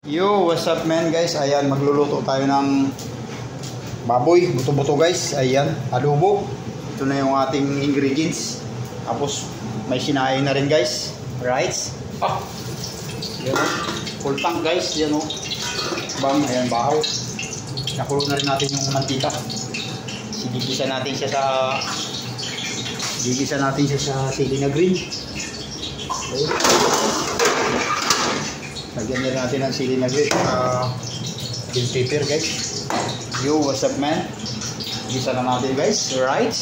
Yo, what's up man guys? Ayan, magluluto tayo ng baboy, buto-buto guys. Ayan, adobo. Ito na yung ating ingredients. Tapos may sinaing na rin guys. Rice. Yan o. Full tank guys. Yan o. Bang, ayan, bahaw. Nakulot na rin natin yung mantika. Gigisa natin siya sa sili na green. Okay. Lagyan na natin ng sili na green, green pepper guys. Yo, what's up man? Gisa na natin guys, right?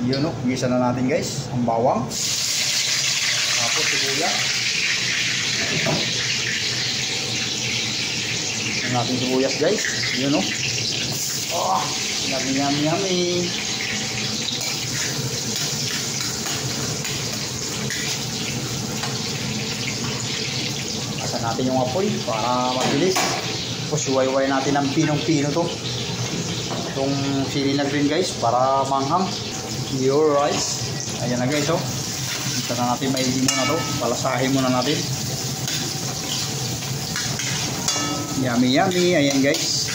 Yun o, gisa na natin guys, ang bawang. Tapos sibuyas. Gisa natin sibuyas guys, yun o. Oh, yummy. Natin yung apoy para mabilis. Tapos huway-huway natin ng pinong-pino to. Itong sili na green guys para manghang. Your rice. Ayan na guys oh. Ito na natin maigi muna to. Palasahin muna natin. Yummy. Ayan guys.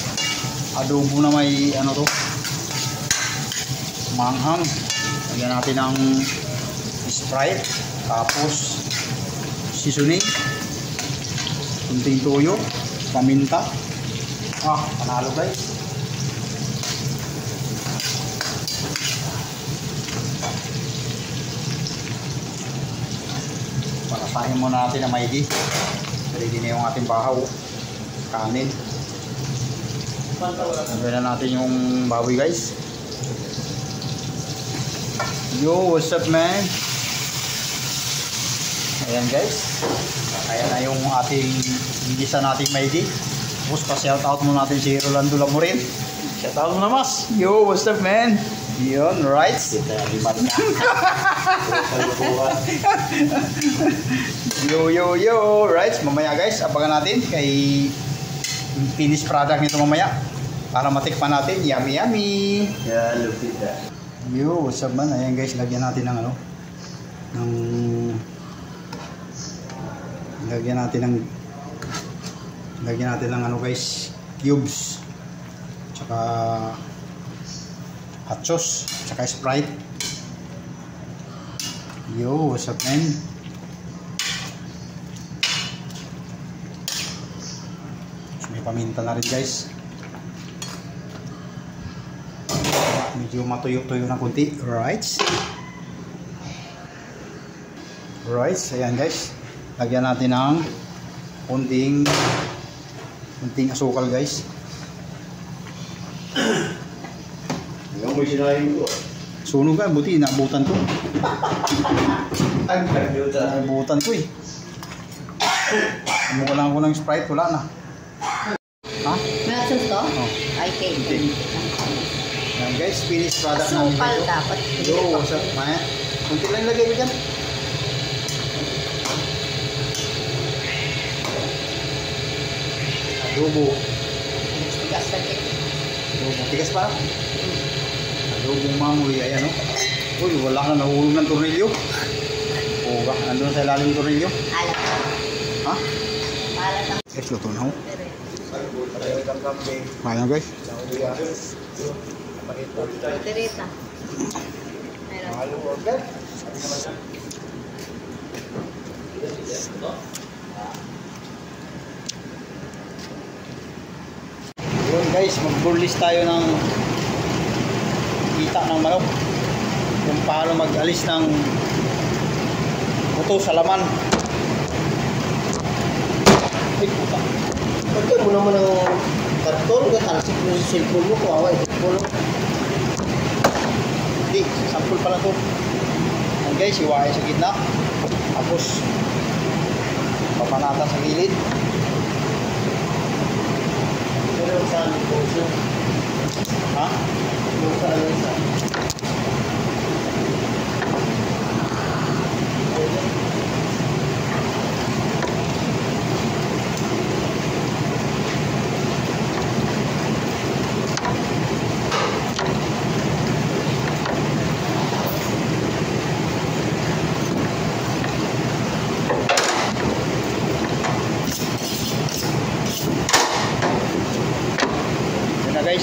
Adobo na may ano to. Manghang. Ayan natin ng Sprite. Tapos seasoning. Kunting toyo, paminta. Panalo guys. Palasahin muna natin na maigi. Ready na yung ating bahaw. Kanin. Lagyan na natin yung baboy guys. Yo, what's up man? Ayan guys. Ayan na yung ating gigisa nating maigi. Tapos pa-shoutout mo natin si Rolando Lamorin. Shoutout mo na mas. Yo, what's up man? Yun, right? Yo, right? Mamaya guys, abangan natin kay finished product nito mamaya. Para matikpan natin. Yummy. Yeah, lupit ah. Yo, what's up man? Ayan guys, lagyan natin ng ano. Lagyan natin ng ano guys, cubes, tsaka hot sauce, tsaka Sprite. Yo, what's up man? So, may paminta na rin guys. Medyo matuyo-tuyo na kunti. Right, ayan guys. Lagyan natin ng kunting asukal guys. Yung may sinayin ko. Sunog ka, buti naabutan ko. Naabutan ko eh. Kumuha lang ako ng Sprite, wala na. Ha? May to? Oh. Ay, cake. Yan guys, finished product namin. Asukal dapat. Yo, what's up man? Kunti lang lagay ko dyan. Adobo. Tigas na cake. Adobo. Tigas pa? Adobo mangoy. Ayan o. Uy, wala na nahulog ng tornilyo. Uga. Nandun sa ilalim ng tornilyo. Alat. Ha? Alat ang Guys, luto na ho. Kaya guys. Tereta. Yun guys, mag-burlis tayo ng kita ng manok. Kung paano mag-alis ng buto sa laman. Ay puta. Pagka mo naman ang karton, talsik mo sa cellphone mo, kawawa yung cellphone mo. Hindi, sample pala to. Yan guys, iwain sa gitna. Tapos papanatan sa gilid. Pero yung saan yung puso? Ha? Yung saan yung saan?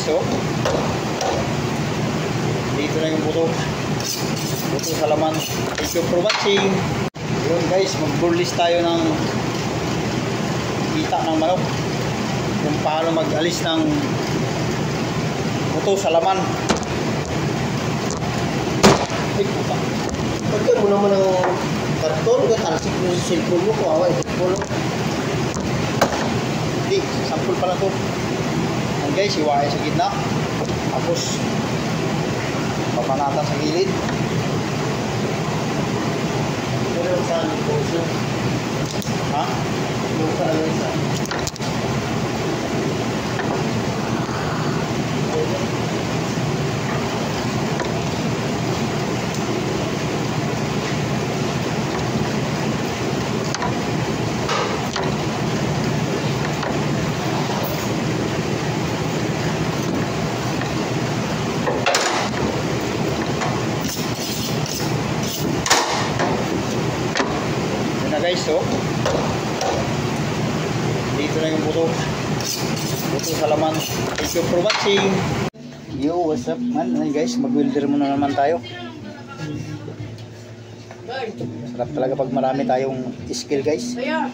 guys, oh. Dito na yung buto. Buto sa laman. Thank you for watching. Yun guys, mag-burlis tayo ng kita ng manok. Kung paano mag-alis ng buto sa laman. Ay, puta. Pagka mo naman ng karton, talsik mo sa cellphone mo, kawawa ito po. Hindi, sample pala to. Yan guys, iwaay sa gitna. Tapos, papanatan sa gilid. Pero saan po siya? Ha? Yung saan isa? Yun na guys, oh. Dito na yung buto. Buto sa laman. Thank you for watching. Yo, what's up man? Ay guys, mag-welder muna naman tayo. Sarap talaga pag marami tayong skill guys. Yeah.